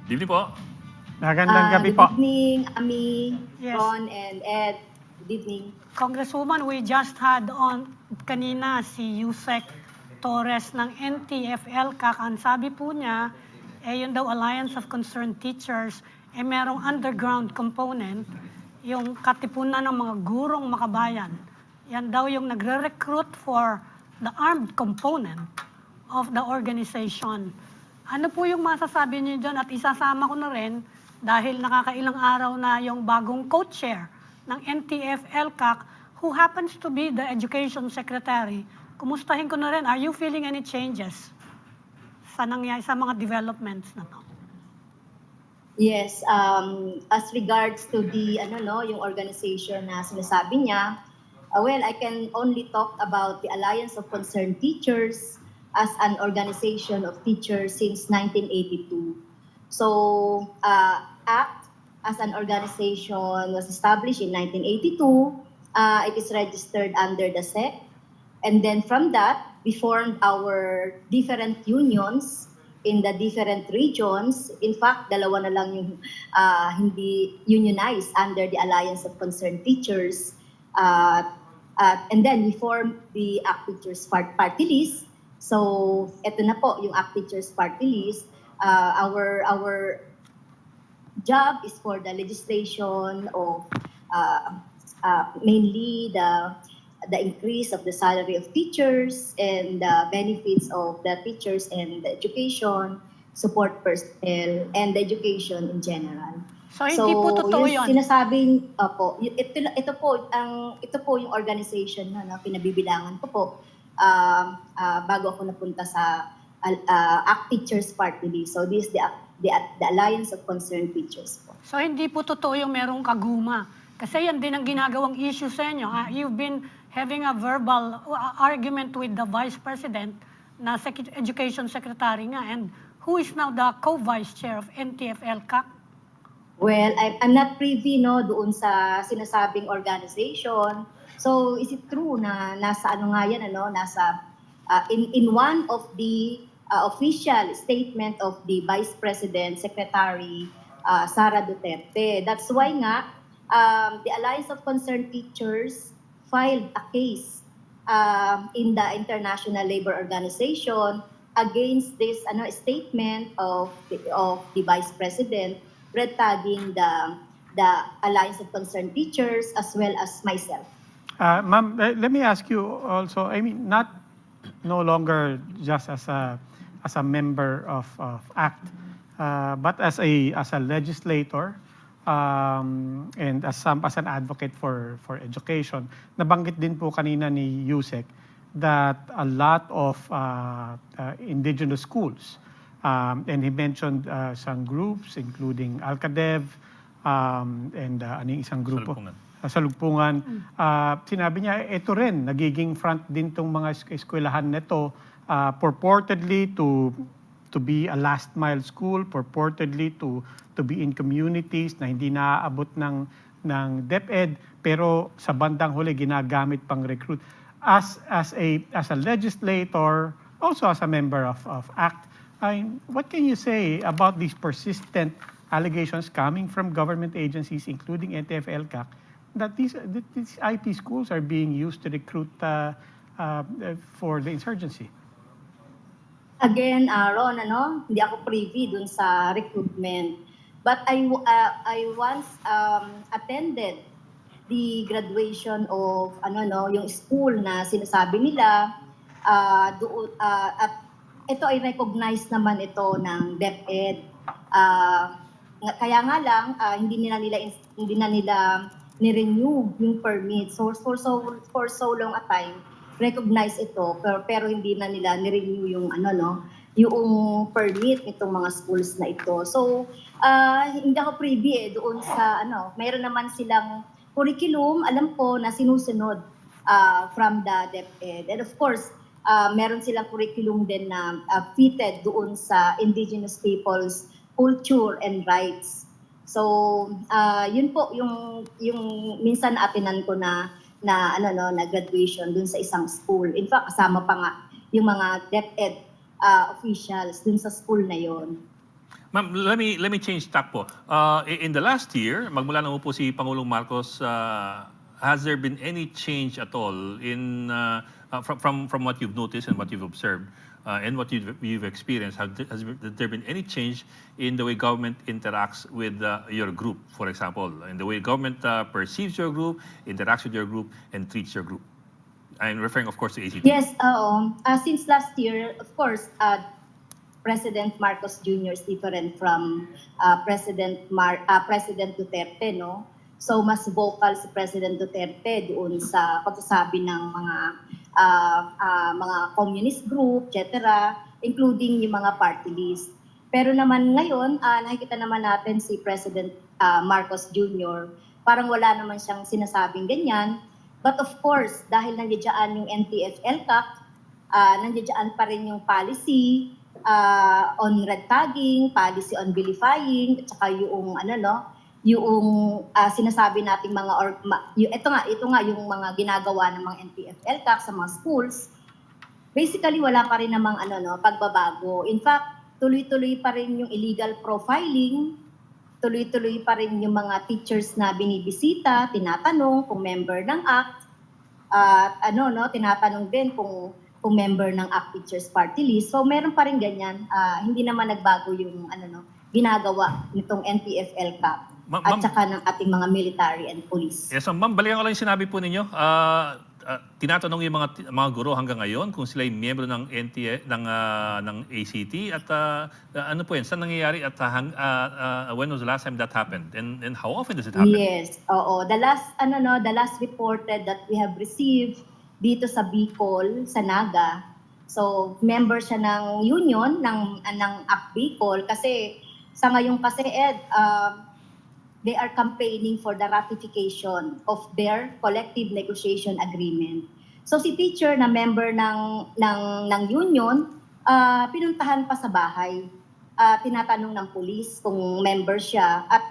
Speaker 5: Good evening po.
Speaker 4: Magandang gabi po.
Speaker 9: Good evening, Ami,
Speaker 6: Yes.
Speaker 9: Ron, and Ed. Good evening.
Speaker 6: Congresswoman, we just had on kanina si Yusek Torres ng NTF-LCAC. Ang sabi po niya, yun daw Alliance of Concerned Teachers, merong underground component, yung katipunan ng mga gurong makabayan. Yan daw yung nagre-recruit for the armed component of the organization. Ano po yung masasabi niyo dyan? At isasama ko na rin, dahil nakakailang araw na yung bagong co-chair ng NTF-ELCAC, who happens to be the Education Secretary. Kumustahin ko na rin, are you feeling any changes sa mga developments na to?
Speaker 9: Yes, as regards to the yung organization na sinasabi niya, well, I can only talk about the Alliance of Concerned Teachers as an organization of teachers since 1982. So, ACT as an organization was established in 1982. It is registered under the SEC. And then from that, we formed our different unions in the different regions. In fact, dalawa na lang yung hindi unionized under the Alliance of Concerned Teachers. And then we formed the ACT Teachers Party List. So, ito na po yung ACT Teachers Party List. Our job is for the legislation of mainly the increase of the salary of teachers and the benefits of the teachers and the education, support personnel, and the education in general.
Speaker 6: So, hindi po totoo yun?
Speaker 9: Sinasabing, ito po yung organization na pinabibilangan ko po bago ako napunta sa ACT Teachers Party List. So, this is the Alliance of Concerned Teachers po.
Speaker 6: So, hindi po totoo yung merong kaguma. Kasi yan din ang ginagawang issue sa inyo. You've been having a verbal argument with the Vice President na Education Secretary nga, and who is now the co-vice chair of NTF-ELCAC?
Speaker 9: Well, I'm not privy doon sa sinasabing organization. So, is it true na nasa nga yan, nasa in one of the official statement of the Vice President Secretary Sara Duterte. That's why nga the Alliance of Concerned Teachers filed a case in the International Labor Organization against this statement of the Vice President, red tagging the Alliance of Concerned Teachers as well as myself.
Speaker 4: Ma'am, let me ask you also, I mean, no longer just as a member of ACT, but as a legislator, and as an advocate for education. Nabanggit din po kanina ni Yusek that a lot of indigenous schools, and he mentioned some groups including Alcadev, and yung isang grupo Salugpungan. Sinabi niya, ito rin, nagiging front din tong mga eskwelahan nito, purportedly to be a last mile school, purportedly to be in communities na hindi naaabot ng DepEd, pero sa bandang huli ginagamit pang recruit. As a legislator, also as a member of ACT, what can you say about these persistent allegations coming from government agencies, including NTF-ELCAC, that these IP schools are being used to recruit for the insurgency?
Speaker 9: Again, Ron, hindi ako privy dun sa recruitment. But I once attended the graduation of yung school na sinasabi nila at ito ay recognized naman ito ng DepEd. Kaya nga lang hindi na nila ni-renew yung permit. So for so long a time recognize ito pero hindi na nila ni-renew yung yung permit nitong mga schools na ito. So hindi ako privy doon sa mayroon naman silang curriculum, alam ko na sinusunod from the DepEd. And of course, meron silang curriculum din na fitted doon sa indigenous people's culture and rights. So, yun po yung minsan atinan ko na graduation dun sa isang school. In fact, kasama pa nga yung mga DepEd officials dun sa school na yon.
Speaker 5: Ma'am, let me change tack po. In the last year, magmula na po si Pangulong Marcos, has there been any change at all in from what you've noticed and what you've observed and what you've experienced, has there been any change in the way government interacts with your group, for example, in the way government perceives your group, interacts with your group, and treats your group? I'm referring, of course, to ACT.
Speaker 9: Yes, since last year, of course, President Marcos Jr. is different from President Duterte, no? So mas vocal si President Duterte doon sa pagsasabi ng mga communist group, etc., including yung mga party list. Pero naman ngayon, nakikita naman natin si President Marcos Jr., parang wala naman siyang sinasabing ganyan. But of course, dahil nandiyan yung NTF-ELCAC, nandiyan pa rin yung policy on red tagging, policy on vilifying, at saka yung sinasabi nating ito nga yung mga ginagawa ng mga NTF-ELCAC sa mga schools. Basically wala pa rin namang pagbabago. In fact, tuloy-tuloy pa rin yung illegal profiling, tuloy-tuloy pa rin yung mga teachers na binibisita, tinatanong kung member ng ACT, tinatanong din kung member ng ACT Teachers Party List. So meron pa rin ganyan, hindi naman nagbago yung ginagawa nitong NTF-ELCAC at saka ng ating mga military and police.
Speaker 5: Yes, ma'am, balikan ko lang yung sinabi po ninyo. Tinatanong yung mga guro hanggang ngayon kung sila ay miyembro ng ng ACT at ano po yan, saan nangyayari at when was the last time that happened and how often does it happen?
Speaker 9: Yes, oo. The last reported that we have received dito sa Bicol, sa Naga. So, member siya ng union ng ACT Bicol kasi sa ngayon kasi they are campaigning for the ratification of their collective negotiation agreement. So si teacher na member ng union, pinuntahan pa sa bahay. Tinatanong ng police kung member siya at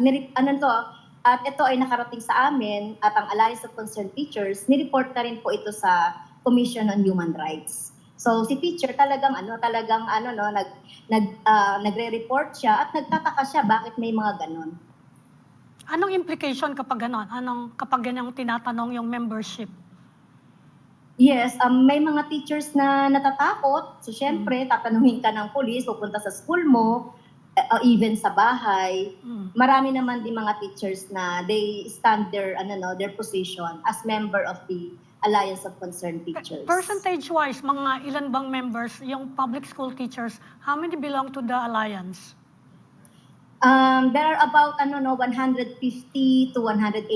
Speaker 9: at ito ay nakarating sa amin at ang Alliance of Concerned Teachers, nireport na rin po ito sa Commission on Human Rights. So si teacher nagre-report siya at nagtataka siya bakit may mga ganon.
Speaker 6: Anong implication kapag ganon? Kapag ganyang tinatanong yung membership?
Speaker 9: Yes, may mga teachers na natatakot. So syempre, tatanungin ka ng police, pupunta sa school mo, even sa bahay. Marami naman din mga teachers na they stand their position as member of the Alliance of Concerned Teachers.
Speaker 6: Percentage-wise, mga ilan bang members, yung public school teachers, how many belong to the Alliance?
Speaker 9: There are about 150 to 180,000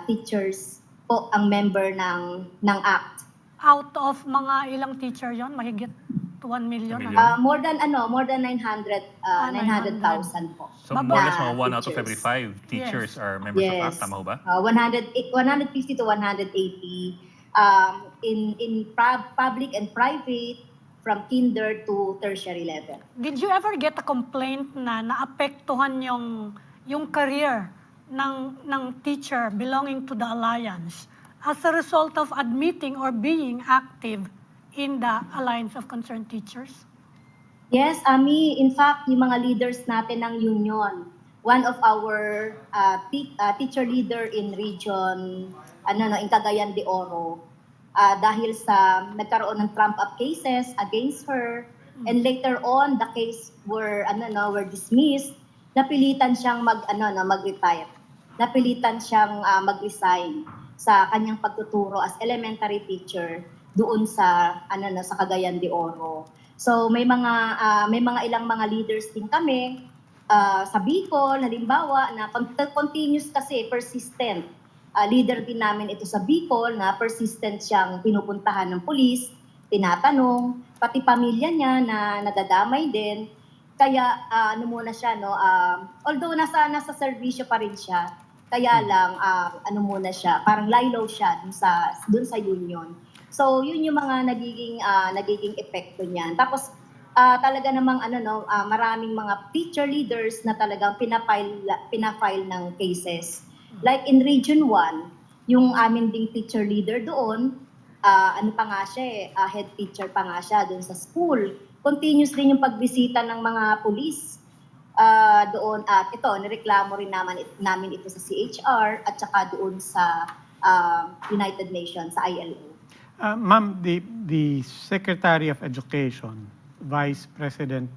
Speaker 9: teachers po ang member ng ACT.
Speaker 6: Out of mga ilang teacher yon, mahigit 1 million?
Speaker 9: More than 900,000 po.
Speaker 5: So more or less mga 1 out of every 5 teachers are members of ACT, tama ho ba?
Speaker 9: 150 to 180 in public and private, from kinder to tertiary level.
Speaker 6: Did you ever get a complaint na naapektuhan yung career ng teacher belonging to the Alliance as a result of admitting or being active in the Alliance of Concerned Teachers?
Speaker 9: Yes, Ami. In fact, yung mga leaders natin ng union, one of our teacher leader in region, in Cagayan de Oro, dahil sa nagkaroon ng trump-up cases against her, and later on, the case were dismissed, napilitan siyang mag-retire. Napilitan siyang mag-resign sa kanyang pagtuturo as elementary teacher doon sa Cagayan de Oro. So may mga ilang mga leaders din kami sa Bicol, halimbawa, na continuous kasi, persistent. Leader din namin ito sa Bicol na persistent siyang pinupuntahan ng police, tinatanong, pati pamilya niya na nadadamay din. Kaya muna siya, although nasa serbisyo pa rin siya, kaya lang muna siya, parang lie low siya dun sa union. So yun yung mga nagiging epekto niyan. Tapos talaga namang maraming mga teacher leaders na talagang pinafile ng cases. Like in Region 1, yung amin ding teacher leader doon, pa nga siya head teacher pa nga siya doon sa school. Continuous rin yung pagbisita ng mga police doon. At ito, nireklamo rin namin ito sa CHR at saka doon sa United Nations, sa ILO.
Speaker 4: Ma'am, the Secretary of Education, Vice President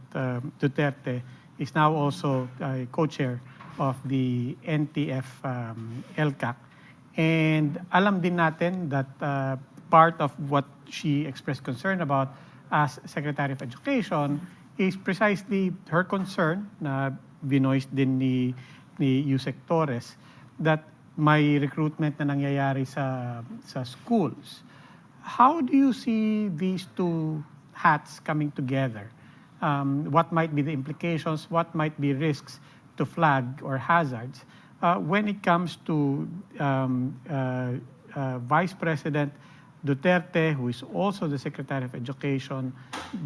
Speaker 4: Duterte, is now also co-chair of the NTF LCAC. And alam din natin that part of what she expressed concern about as Secretary of Education is precisely her concern na binoist din ni Yusek Torres that may recruitment na nangyayari sa schools. How do you see these two hats coming together? What might be the implications? What might be risks to flag or hazards when it comes to Vice President Duterte, who is also the Secretary of Education,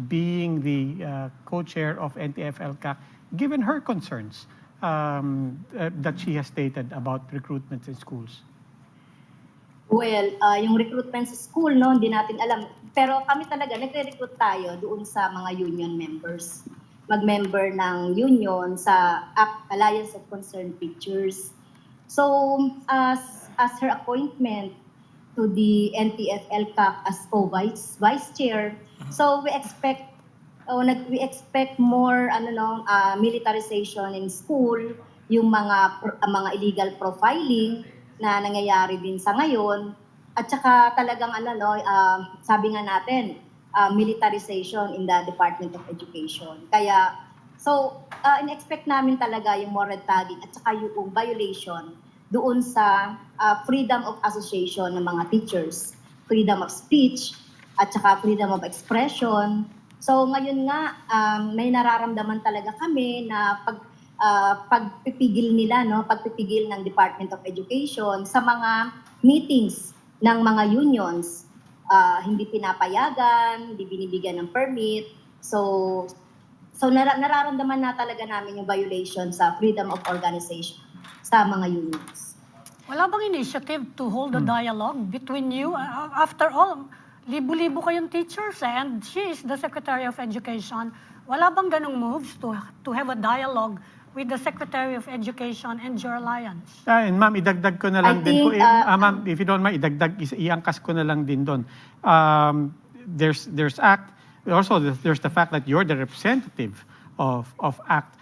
Speaker 4: being the co-chair of NTF-ELCAC, given her concerns that she has stated about recruitment in schools?
Speaker 9: Well, yung recruitment sa school, no, hindi natin alam. Pero kami talaga, nagre-recruit tayo doon sa mga union members. Mag-member ng union sa Alliance of Concerned Teachers. So, as her appointment to the NTF-ELCAC as co-vice chair, so we expect more militarization in school, yung mga illegal profiling na nangyayari din sa ngayon, at saka talagang sabi nga natin, militarization in the Department of Education. Kaya in-expect namin talaga yung more red tagging at saka yung violation doon sa freedom of association ng mga teachers, freedom of speech, at saka freedom of expression. So ngayon nga, may nararamdaman talaga kami na pagpipigil nila, pagpipigil ng Department of Education sa mga meetings ng mga unions, hindi pinapayagan, hindi binibigyan ng permit. So nararamdaman na talaga namin yung violation sa freedom of organization sa mga unions.
Speaker 6: Wala bang initiative to hold a dialogue between you? After all, libo-libo kayong teachers and she is the Secretary of Education. Wala bang ganong moves to have a dialogue with the Secretary of Education and your alliance?
Speaker 4: And ma'am, idagdag ko na lang din. Ma'am, if you don't mind, iangkas ko na lang din doon. There's ACT. Also, there's the fact that you're the representative of ACT.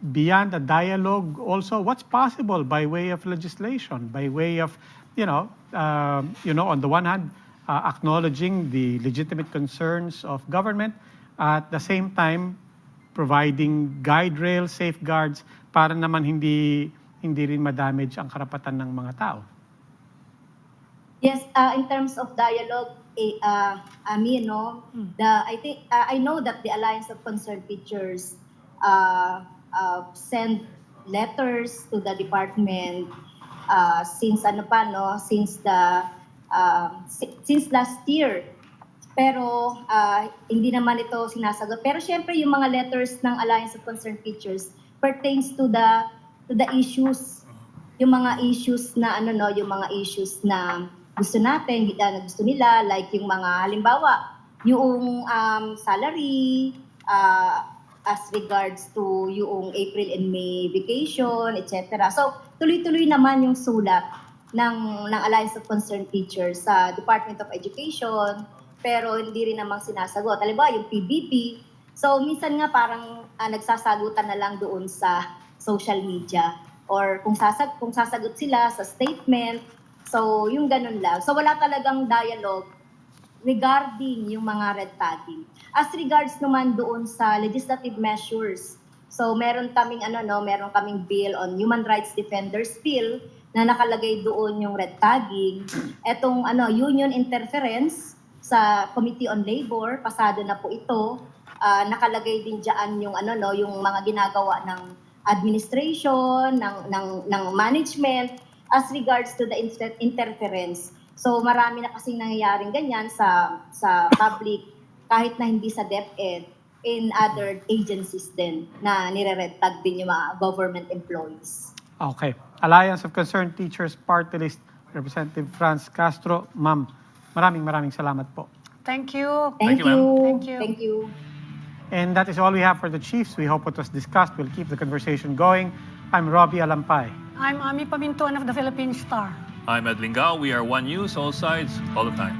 Speaker 4: Beyond the dialogue, also, what's possible by way of legislation, by way of, on the one hand, acknowledging the legitimate concerns of government, at the same time, providing guide rails, safeguards, para naman hindi rin ma-damage ang karapatan ng mga tao.
Speaker 9: Yes, in terms of dialogue, I know that the Alliance of Concerned Teachers send letters to the department since last year. Pero hindi naman ito sinasagot. Pero syempre yung mga letters ng Alliance of Concerned Teachers pertains to the issues, yung mga issues na gusto natin, na gusto nila, like yung mga halimbawa, yung salary, as regards to yung April and May vacation, etc. So tuloy-tuloy naman yung sulat ng Alliance of Concerned Teachers sa Department of Education, pero hindi rin namang sinasagot. Halimbawa, yung PBP, so minsan nga parang nagsasagutan na lang doon sa social media, or kung sasagot sila sa statement, so yung ganun lang. So wala talagang dialogue regarding yung mga red tagging. As regards naman doon sa legislative measures, so meron kaming bill on Human Rights Defenders Bill na nakalagay doon yung red tagging. Etong union interference sa Committee on Labor, pasado na po ito. Nakalagay din diyan yung yung mga ginagawa ng administration, ng management as regards to the interference. So marami na kasing nangyayaring ganyan sa public, kahit na hindi sa DepEd, in other agencies din na nire-red tag din yung mga government employees.
Speaker 4: Okay. Alliance of Concerned Teachers Party List, Representative Franz Castro. Ma'am, maraming salamat po.
Speaker 6: Thank you.
Speaker 9: Thank
Speaker 5: you,
Speaker 9: you.
Speaker 6: Thank you.
Speaker 9: Thank you.
Speaker 4: And that is all we have for the Chiefs. We hope what was discussed will keep the conversation going. I'm Robbie Alampay.
Speaker 6: I'm Ami Pamintuan of the Philippine Star.
Speaker 5: I'm Ed Lingao. We are One News, all sides, all the time.